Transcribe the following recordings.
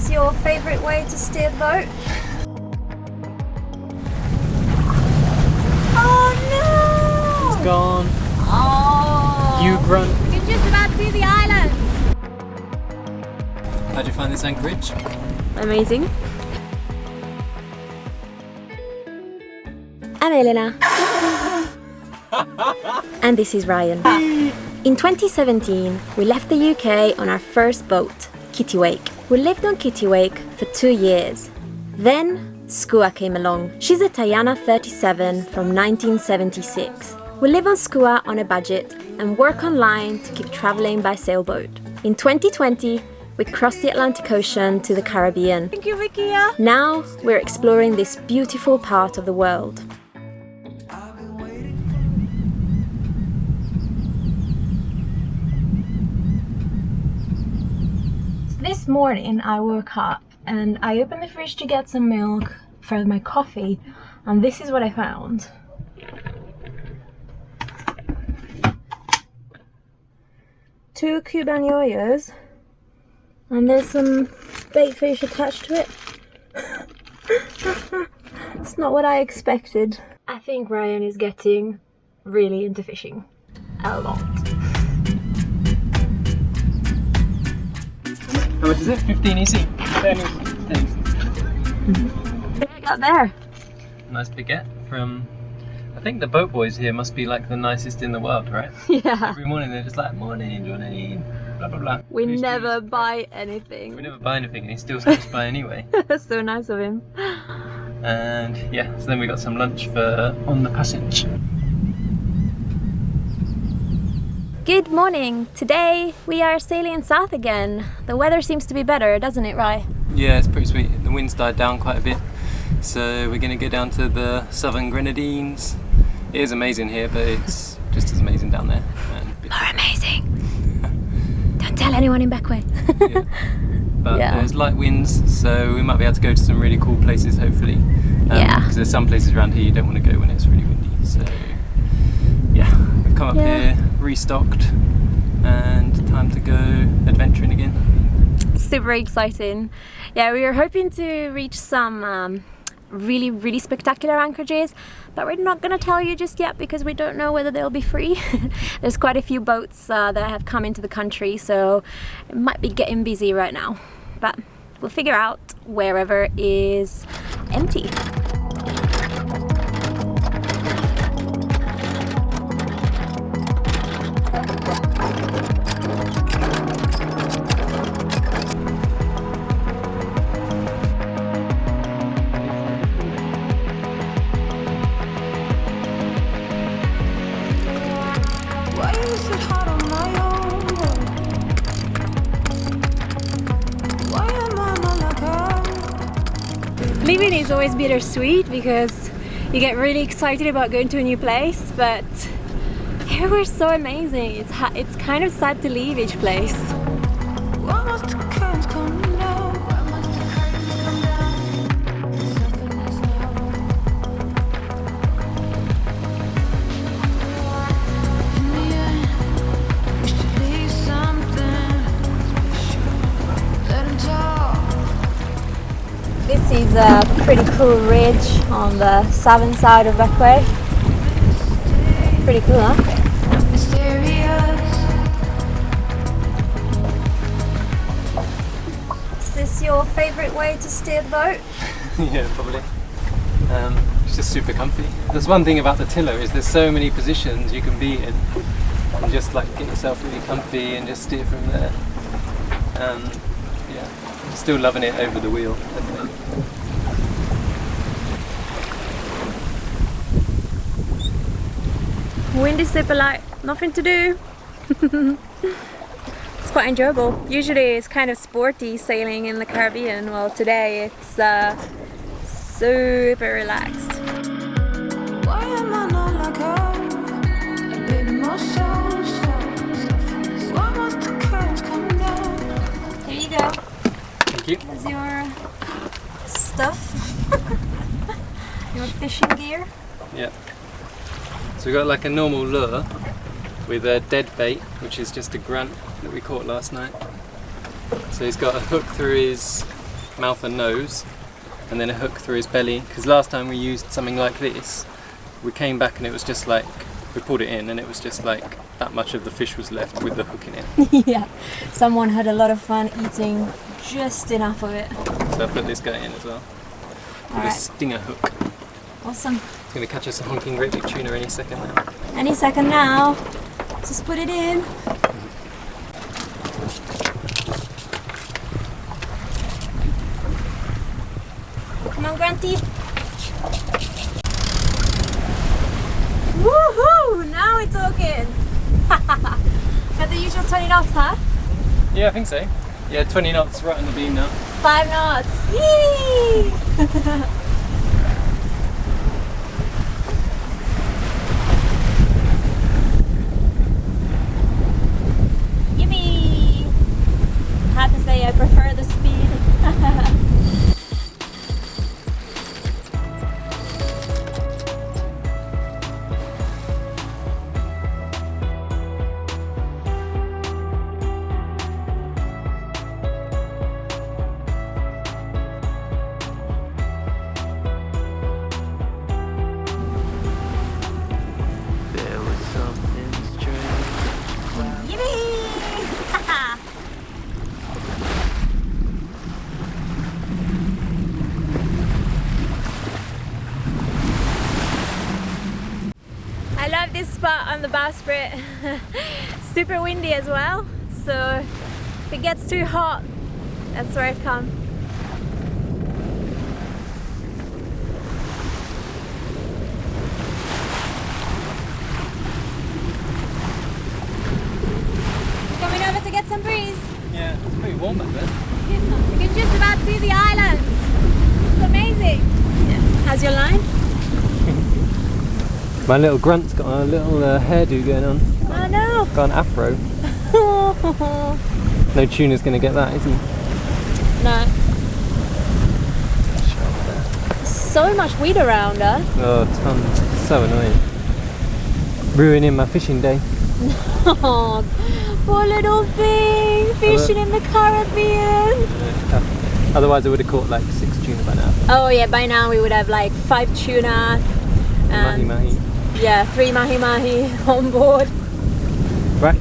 this your favourite way to steer the boat? Oh no! It's gone. Oh! You grunt. You're just about to see the islands. How'd you find this anchorage? Amazing. I'm Elena. And this is Ryan. In 2017, we left the UK on our first boat, Kittiwake. We lived on Kittiwake for 2 years. Then, Skua came along. She's a Tayana 37 from 1976. We live on Skua on a budget and work online to keep traveling by sailboat. In 2020, we crossed the Atlantic Ocean to the Caribbean. Thank you, Vikia. Now, we're exploring this beautiful part of the world. This morning I woke up and I opened the fridge to get some milk for my coffee, and this is what I found. Two Cuban yoyos, and there's some bait fish attached to it. It's not what I expected. I think Ryan is getting really into fishing. A lot. How much is it? 15 easy. 10 easy. What we got there? Nice baguette from, I think the boat boys here must be like the nicest in the world, right? Yeah. Every morning they're just like, morning, Johnny, blah blah blah. We never buy anything. We never buy anything and he still stops by anyway. That's so nice of him. And yeah, so then we got some lunch for on the passage. Good morning. Today we are sailing south again. The weather seems to be better, doesn't it, Rye? Yeah, it's pretty sweet. The wind's died down quite a bit. So we're going to go down to the southern Grenadines. It is amazing here, but it's just as amazing down there. More amazing. Don't tell anyone in Beckway. Yeah. But Yeah. there's light winds, so we might be able to go to some really cool places, hopefully. Yeah. Because there's some places around here you don't want to go when it's really windy. So yeah, we've come up here, restocked, and time to go adventuring again. Super exciting. Yeah, we were hoping to reach some really spectacular anchorages, but we're not going to tell you just yet because we don't know whether they'll be free. There's quite a few boats that have come into the country, so it might be getting busy right now, but we'll figure out wherever is empty. Leaving is always bittersweet because you get really excited about going to a new place, but here we're so amazing. It's kind of sad to leave each place. This is a pretty cool ridge on the southern side of Beckway. Pretty cool, huh? Is this your favourite way to steer the boat? Yeah, probably. It's just super comfy. There's one thing about the tiller is there's so many positions you can be in and just like get yourself really comfy and just steer from there. Yeah, I'm still loving it over the wheel, definitely. Wind is super light, nothing to do. It's quite enjoyable. Usually it's kind of sporty sailing in the Caribbean. Well, today it's super relaxed. Why am I not like her? A bit more soft. Why must the curtains come down? Here you go. Thank you. Here's your stuff. Your fishing gear. Yeah. So we've got like a normal lure with a dead bait, which is just a grunt that we caught last night. So he's got a hook through his mouth and nose, and then a hook through his belly. Because last time we used something like this, we came back and it was just like, we pulled it in and it was just like that much of the fish was left with the hook in it. Yeah, someone had a lot of fun eating just enough of it. So I put this guy in as well. With a stinger hook. Awesome. It's going to catch us a honking great big tuna any second now. Any second now. Just put it in. Come on, Grunty. Woohoo! Now we're talking. At the usual 20 knots, huh? Yeah, I think so. Yeah, 20 knots right on the beam now. 5 knots. Yee! Yippee! I have to say I prefer the speed. I love this spot on the bowsprit. Super windy as well, so if it gets too hot, that's where I come. Coming over to get some breeze. Yeah, it's pretty warm back there. You can just about see the islands. It's amazing. Yeah. How's your line? My little grunt's got a little hairdo going on. Oh no! Got an afro. No tuna's going to get that, is he? No. So much weed around, huh? Oh, tons. So annoying. Ruining my fishing day. Oh, poor little thing, fishing in the Caribbean. Otherwise I would have caught like 6 tuna by now. Oh yeah, by now we would have like 5 tuna. Mahi mahi. Yeah, 3 mahi mahi on board. Right.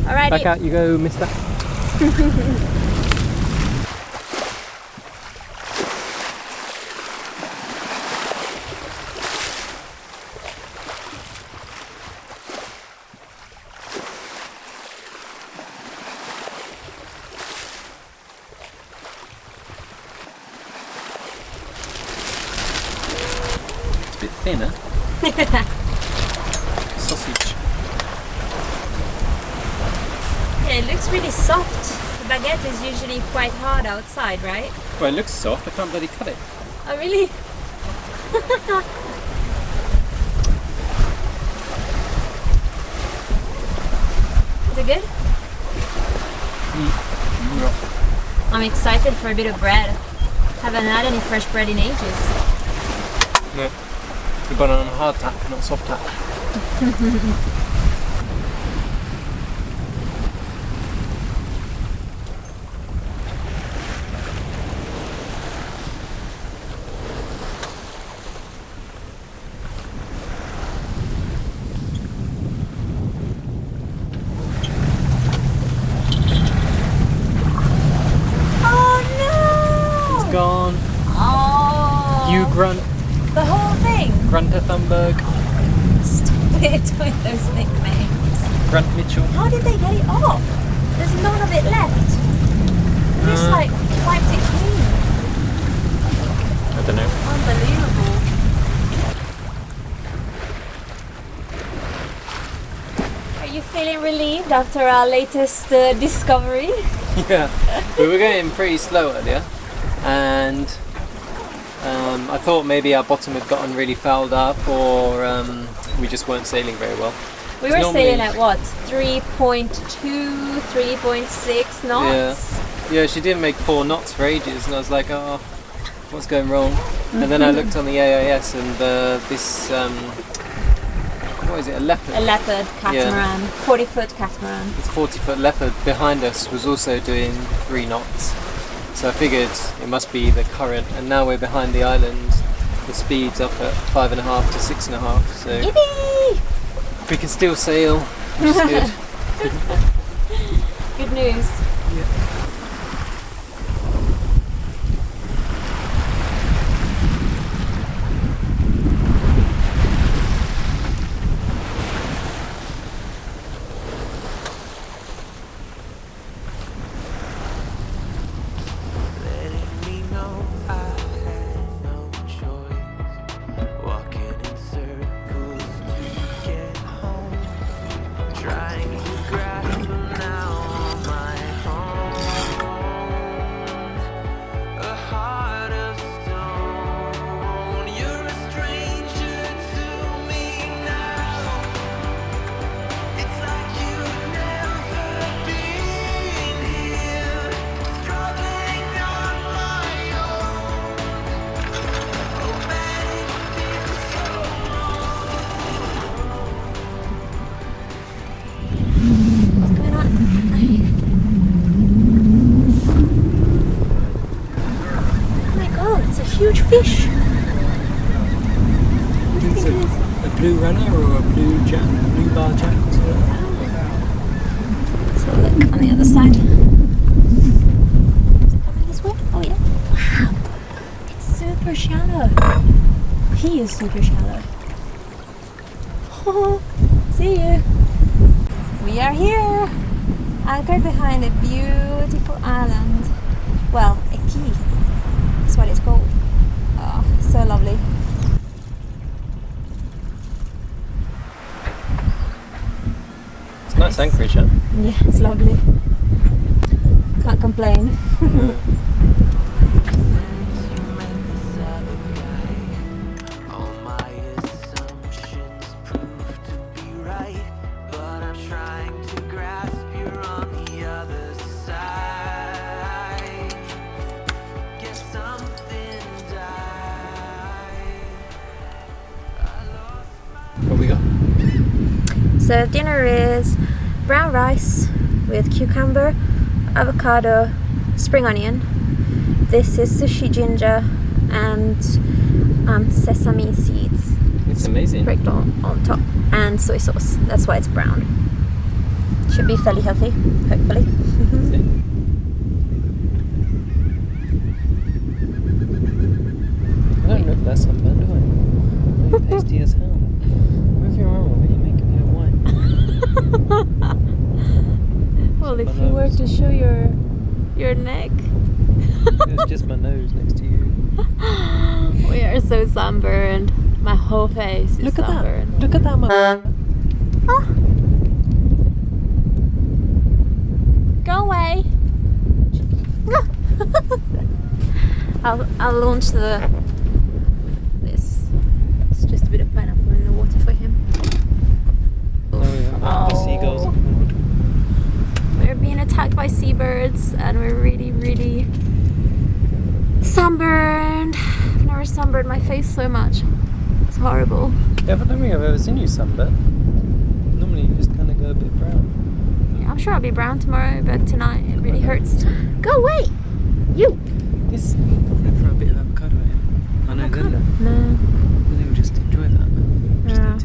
Alrighty. Back out you go, mister. It's a bit thinner. Sausage. Yeah, it looks really soft. The baguette is usually quite hard outside, right? Well, it looks soft. I can't bloody cut it. Oh really? Is it good? I'm excited for a bit of bread. Haven't had any fresh bread in ages. No. We've got on hard tack, not soft tack. Gone. Oh! You grunt. The whole thing? Grunter Thunberg. Stop it with those nicknames. Grunt Mitchell. How did they get it off? There's none of it left. They just like wiped it clean. I don't know. Unbelievable. Are you feeling relieved after our latest discovery? Yeah. We were going pretty slow earlier, and I thought maybe our bottom had gotten really fouled up, or we just weren't sailing very well. We were sailing at what? 3.2, 3.6 knots? Yeah, she didn't make 4 knots for ages, and I was like, oh, what's going wrong? And then I looked on the AIS, and this, what is it, a leopard? A leopard catamaran, 40-foot catamaran. This 40-foot leopard behind us was also doing 3 knots. So I figured it must be the current, and now we're behind the island. The speed's up at 5.5 to 6.5, so Yippee! we can still sail, which is good. Good news. Huge fish. What do you think it is? A blue runner or a blue bar jack or something like that? So look on the other side. Is it coming this way? Oh yeah. Wow. It's super shallow. He is super shallow. Oh, see you. We are here, anchored behind a beautiful island. Well, a key. That's what it's called. Oh, so lovely. It's a nice anchorage, huh? Yeah, it's lovely. Can't complain. What we got? So dinner is brown rice with cucumber, avocado, spring onion. This is sushi ginger and sesame seeds. It's amazing. Pricked on top, and soy sauce. That's why it's brown. Should be fairly healthy, hopefully. I don't look that sunburned, do I? Really pasty as hell. Move your arm away, you're making me white. Well, if you were to show your neck. It's just my nose next to you. We are so sunburned. My whole face is sunburned. Look at that, my. Oh. Go away. I'll launch this. It's just a bit of pineapple in the water for him. Oh yeah, the seagulls. We're being attacked by seabirds and we're really, really sunburned. I've never sunburned my face so much. It's horrible. Yeah, I don't think I've ever seen you sunburn. Normally you just kind of go a bit brown. Yeah, I'm sure I'll be brown tomorrow, but tonight it really hurts. Go away! You! This. I'll throw a bit of avocado at him. I know Avocado? then. No. Then he'll just enjoy that. Just Yeah.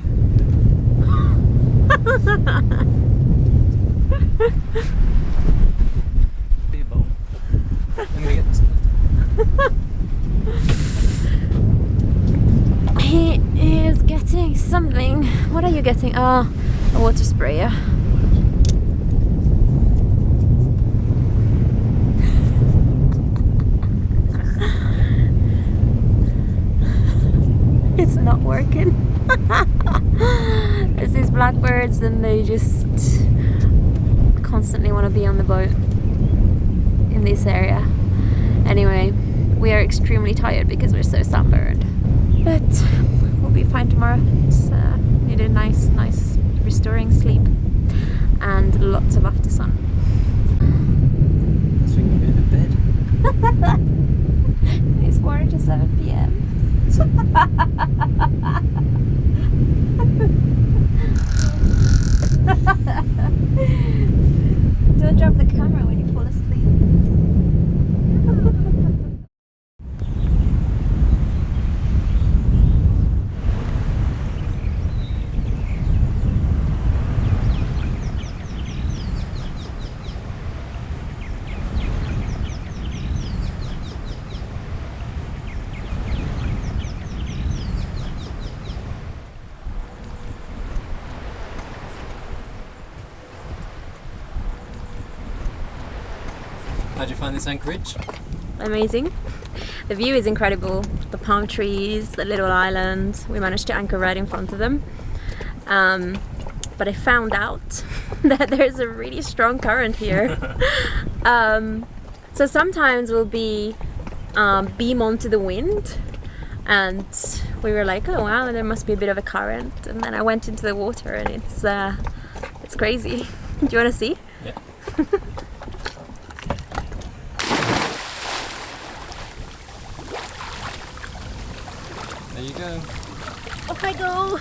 Beer bowl. I'm gonna get this. He is getting something. What are you getting? Ah, a water sprayer. It's not working. There's these blackbirds and they just constantly want to be on the boat in this area. Anyway, we are extremely tired because we're so sunburned. But we'll be fine tomorrow. It's need a nice restoring sleep and lots of after sun. I think we're going to bed. It's 6:45 p.m. Don't drop the camera when you fall asleep. How'd you find this anchorage? Amazing. The view is incredible. The palm trees, the little island. We managed to anchor right in front of them. But I found out that there's a really strong current here. So sometimes we'll be beam onto the wind, and we were like, oh wow, there must be a bit of a current. And then I went into the water, and it's crazy. Do you want to see? Yeah. There you go. Off I go.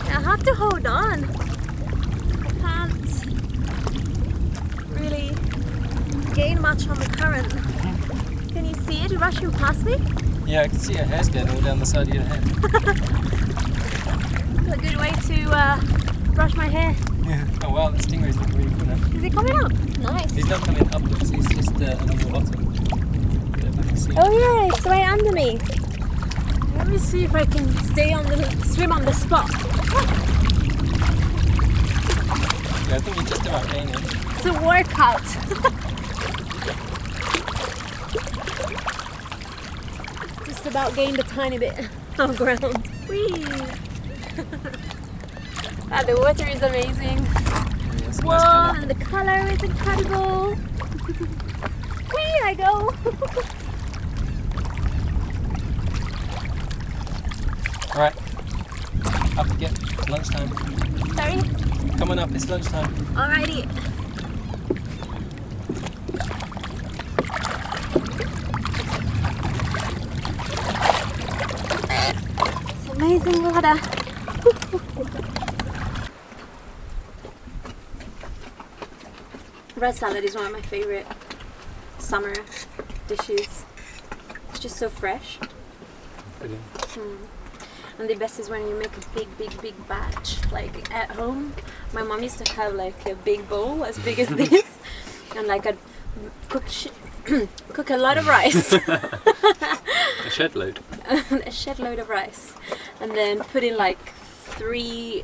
I have to hold on. I can't really gain much on the current. Can you see it rushing past me? Yeah, I can see your hair's going all down the side of your head. A good way to brush my hair. Yeah. Oh wow, the stingray's looking really cool now. Is he coming up? Nice. He's not coming upwards, he's just along the bottom. If I can see. Oh yeah, it's right under me. Let me see if I can swim on the spot. Yeah, I think you're just about getting it. It's a workout. Just about gained a tiny bit of ground. Whee! The water is amazing. Yeah, it's a Whoa, nice colour. and the color is incredible. Whee, I go. Alright, up again. Lunchtime. Sorry? Come on up, it's lunchtime. Alrighty. It's amazing water. Red salad is one of my favorite summer dishes. It's just so fresh. Brilliant. And the best is when you make a big batch, like at home. My mom used to have like a big bowl as big as this, and like I'd cook a lot of rice. A shed load. A shed load of rice, and then put in like 3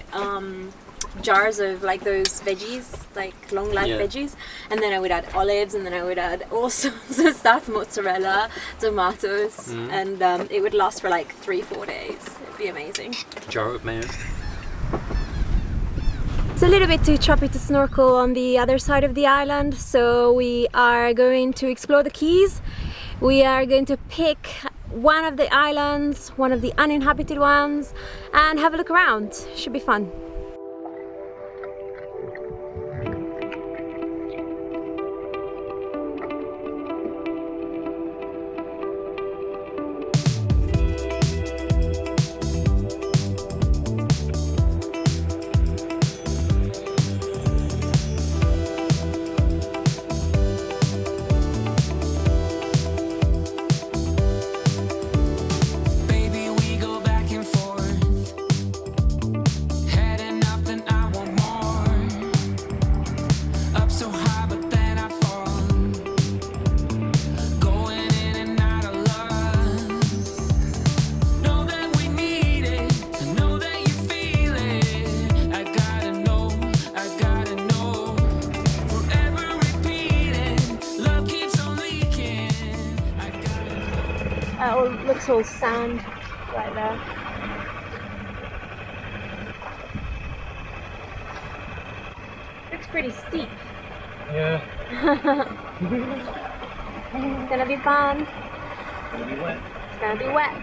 jars of like those veggies, like long life veggies, and then I would add olives, and then I would add all sorts of stuff, mozzarella, tomatoes, and it would last for like 3-4 days. It'd be amazing. Jar of mayo. It's a little bit too choppy to snorkel on the other side of the island, so we are going to explore the Keys. We are going to pick one of the islands, one of the uninhabited ones, and have a look around. Should be fun. Looks all sand right there. Looks pretty steep. Yeah. It's gonna be fun. It's gonna be wet. It's gonna be wet.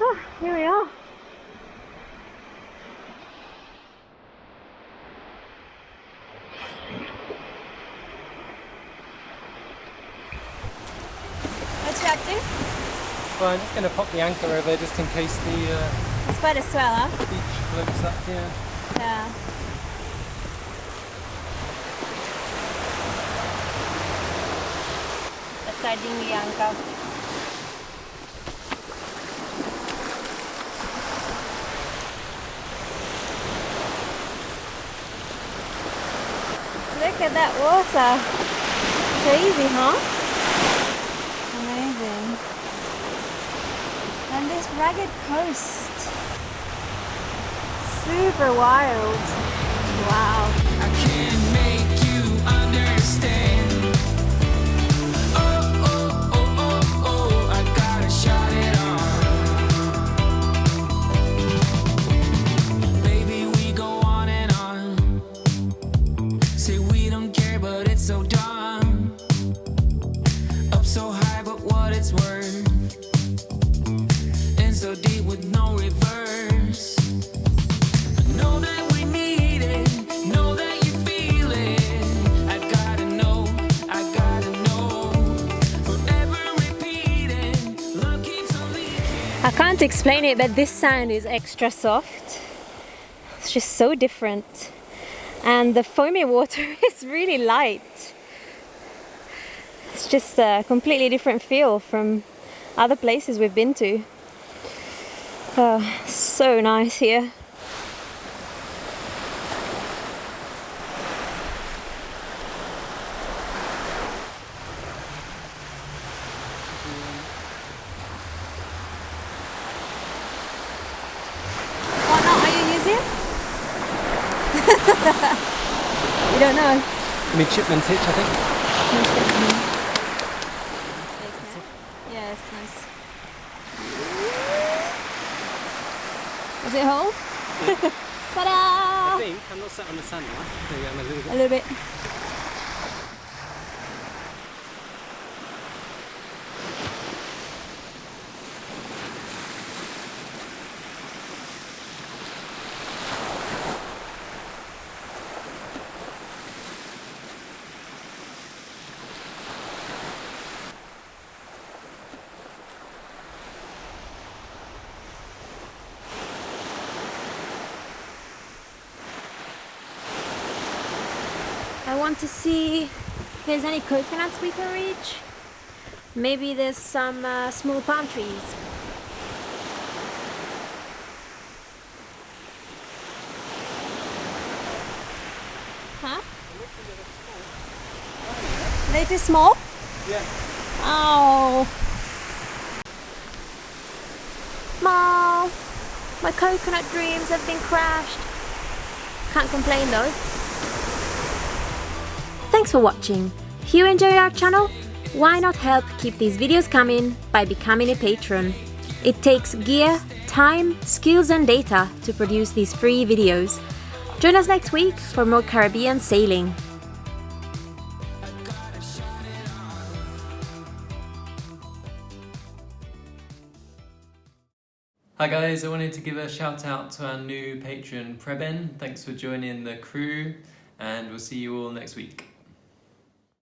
Oh, here we are. What you up to? Well, I'm just going to pop the anchor over just in case the It's quite a swell, huh? beach floats up here. Yeah. That's our dinghy anchor. at that water. Crazy, huh? Amazing. And this ragged coast. Super wild. Wow. I can't make you understand. Oh, oh, oh, oh, oh, I gotta shut it on. Baby, we go on and on. Say we don't care, but it's so dumb. Up so high, but what it's worth. In so deep with no reverse. Know that we need it, know that you feel it. I gotta know, forever repeating. Love keeps on leaking. I can't explain it, but this sand is extra soft. It's just so different. And the foamy water is really light. It's just a completely different feel from other places we've been to. Oh, so nice here. What knot are you using? You don't know? Midshipman's hitch, I think. Yeah, it's nice. Does it hold? Yeah. Ta-da! I think I'm not sat on the sand now. Maybe I'm a little bit. A little bit. I want to see if there's any coconuts we can reach. Maybe there's some small palm trees. Huh? They too small? Yeah. Oh. Mom, my coconut dreams have been crashed. Can't complain though. Thanks for watching. If you enjoyed our channel, why not help keep these videos coming by becoming a patron? It takes gear, time, skills and data to produce these free videos. Join us next week for more Caribbean sailing. Hi guys, I wanted to give a shout out to our new patron Preben. Thanks for joining the crew and we'll see you all next week.